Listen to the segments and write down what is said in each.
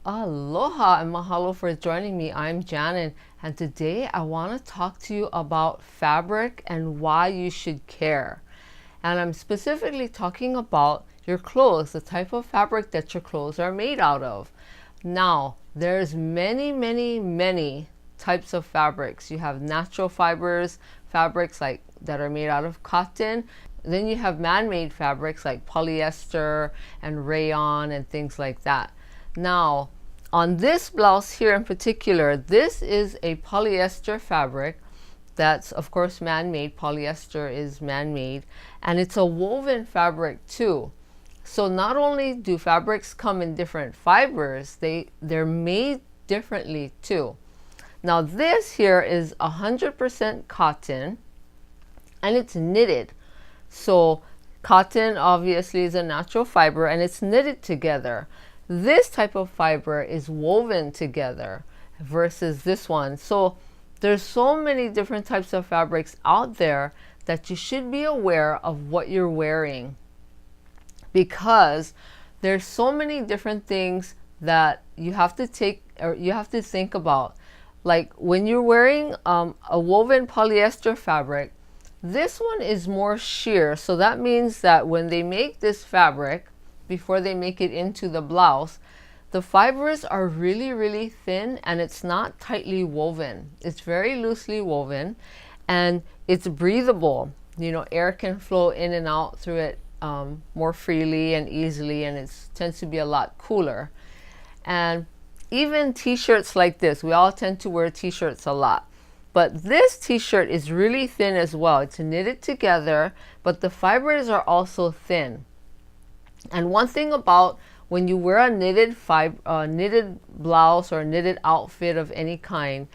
Aloha and mahalo for joining me. I'm Janin, and today I want to talk to you about fabric and why you should care. And I'm specifically talking about your clothes, the type of fabric that your clothes are made out of. Now, there's many types of fabrics. You have natural fibers, fabrics like that are made out of cotton. Then you have man-made fabrics like polyester and rayon and things like that. Now, on this blouse here in particular, this is a polyester fabric that's of course man-made. Polyester is man-made, and it's a woven fabric too. So not only do fabrics come in different fibers, they're made differently too. Now this here is 100% cotton, and it's knitted. So cotton obviously is a natural fiber, and it's knitted together. This type of fiber is woven together versus this one. So there's so many different types of fabrics out there that you should be aware of what you're wearing, because there's so many different things that you have to take, or you have to think about. Like when you're wearing a woven polyester fabric, this one is more sheer. So that means that when they make this fabric, before they make it into the blouse, the fibers are really thin, and it's not tightly woven. It's very loosely woven, and it's breathable. You know, air can flow in and out through it more freely and easily, and it tends to be a lot cooler. And even t-shirts like this, we all tend to wear t-shirts a lot, but this t-shirt is really thin as well. It's knitted together, but the fibers are also thin. And one thing about when you wear a knitted blouse or a knitted outfit of any kind,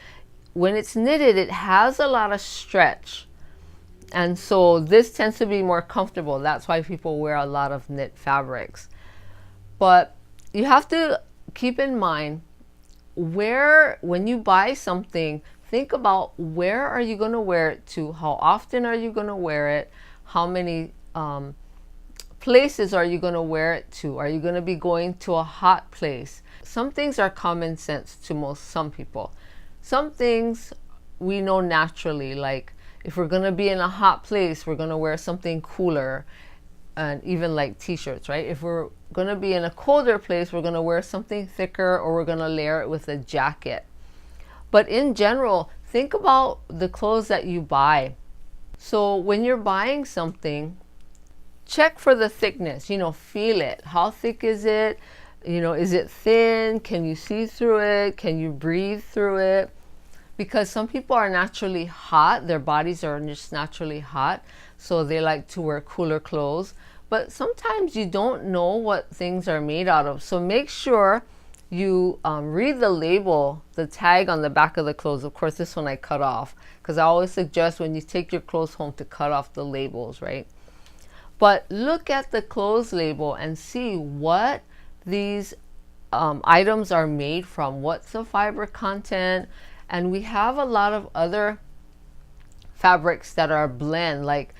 when it's knitted, it has a lot of stretch. And so this tends to be more comfortable. That's why people wear a lot of knit fabrics. But you have to keep in mind, when you buy something, think about where are you going to wear it to? How often are you going to wear it? How many places are you going to wear it to? Are you going to be going to a hot place? Some things are common sense to some people. Some things we know naturally, like if we're going to be in a hot place, we're going to wear something cooler, and even like t-shirts, right? If we're going to be in a colder place, we're going to wear something thicker, or we're going to layer it with a jacket. But in general, think about the clothes that you buy. So when you're buying something, check for the thickness, feel it. How thick is it? Is it thin? Can you see through it? Can you breathe through it? Because some people are naturally hot. Their bodies are just naturally hot, so they like to wear cooler clothes. But sometimes you don't know what things are made out of. So make sure you read the label, the tag on the back of the clothes. Of course, this one I cut off, because I always suggest when you take your clothes home to cut off the labels, right? But look at the clothes label and see what these items are made from. What's the fiber content? And we have a lot of other fabrics that are blend, like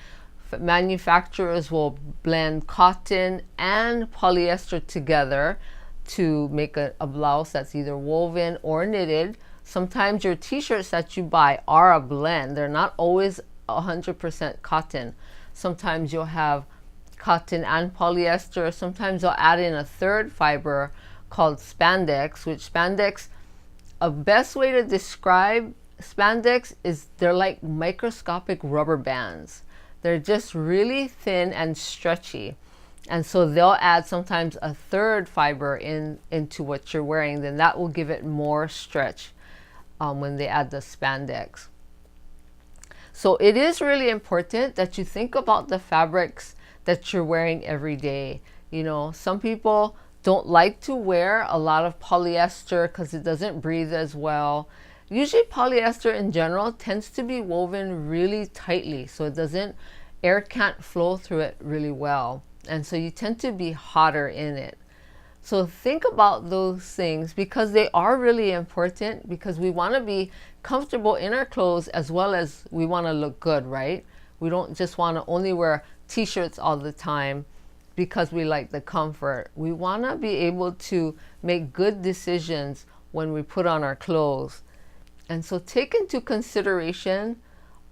manufacturers will blend cotton and polyester together to make a blouse that's either woven or knitted. Sometimes your t-shirts that you buy are a blend. They're not always 100% cotton. Sometimes you'll have cotton and polyester. Sometimes they'll add in a third fiber called spandex, which a best way to describe spandex is they're like microscopic rubber bands. They're just really thin and stretchy. And so they'll add sometimes a third fiber into what you're wearing. Then that will give it more stretch when they add the spandex. So it is really important that you think about the fabrics that you're wearing every day. Some people don't like to wear a lot of polyester because it doesn't breathe as well. Usually polyester in general tends to be woven really tightly, so air can't flow through it really well. And so you tend to be hotter in it. So think about those things, because they are really important, because we want to be comfortable in our clothes as well as we want to look good, right? We don't just want to only wear t-shirts all the time because we like the comfort. We want to be able to make good decisions when we put on our clothes. And so take into consideration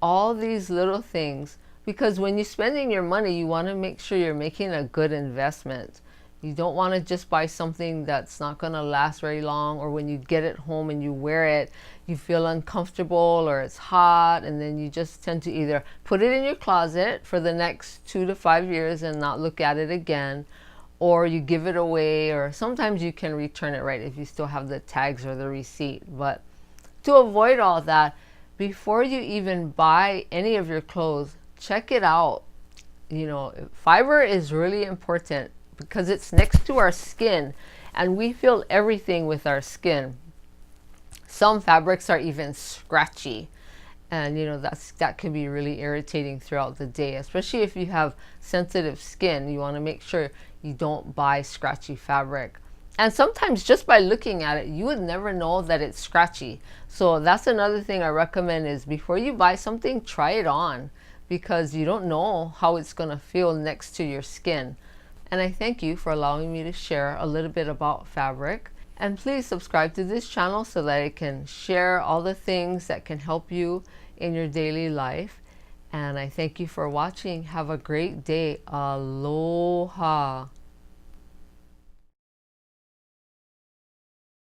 all these little things, because when you're spending your money, you want to make sure you're making a good investment. You don't want to just buy something that's not going to last very long, or when you get it home and you wear it, you feel uncomfortable or it's hot, and then you just tend to either put it in your closet for the next 2 to 5 years and not look at it again, or you give it away, or sometimes you can return it, right, if you still have the tags or the receipt. But to avoid all that, before you even buy any of your clothes, check it out. You know, fiber is really important because it's next to our skin and we feel everything with our skin. Some fabrics are even scratchy, and you know that can be really irritating throughout the day, especially if you have sensitive skin. You want to make sure you don't buy scratchy fabric. And sometimes just by looking at it, you would never know that it's scratchy. So that's another thing I recommend, is before you buy something, try it on, because you don't know how it's going to feel next to your skin. And I thank you for allowing me to share a little bit about fabric. And please subscribe to this channel so that I can share all the things that can help you in your daily life. And I thank you for watching. Have a great day. Aloha.